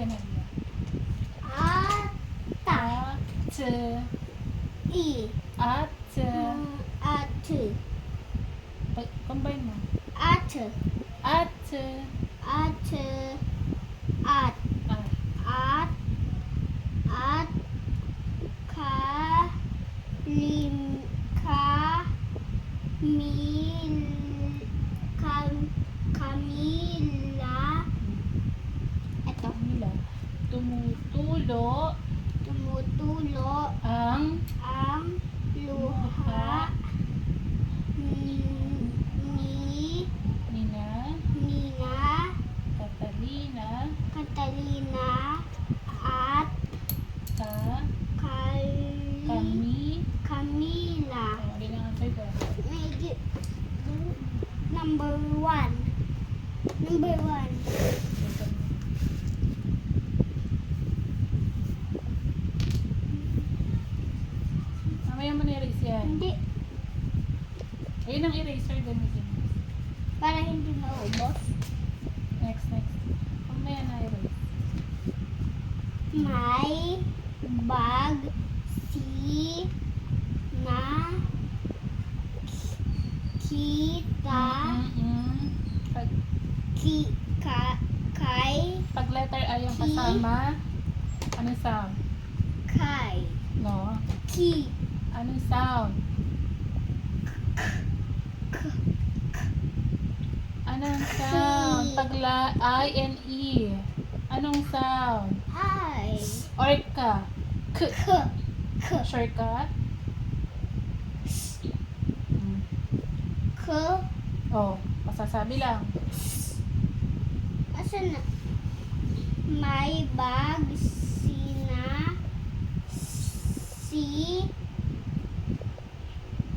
Nadia. Ata. At. I. At. At. Combine mo. At. At. At. At. Ah. At. Kamila. Ito. Camila. Tumutulo Tumutulo ang ang luha ni Nina Nina Catalina at Camila. Hindi na answer ko. Medyo number one. Mamaya mo na-erase yan. Hindi. Ayun ang eraser gamitin mo. Para hindi maubos. Next. Mamaya na-erase. May bag si na kita Pag, kay pag letter I yung kasama, anong sound? kay No? ki Anong sound? Anong sound? Pag I-N-E. Anong sound? ay Or ka? K. k Sure ka? k Oh, masasabi lang. asan na may bag si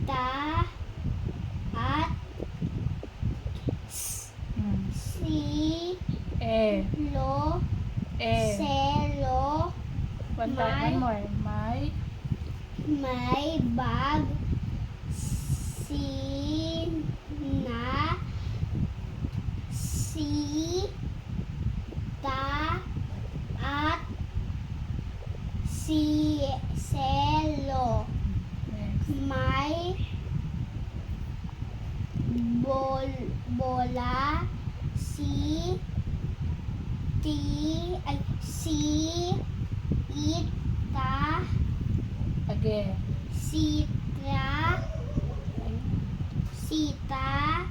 ta at si Eh. lo selo One more. may bag si ta at si selo Next. may bola si ita Again. sita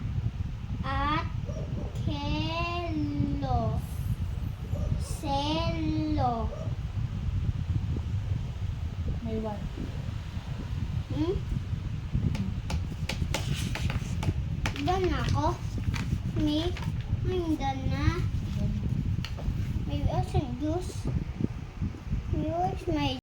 at selo. May one. Done na ako. I'm done na. Maybe I should use my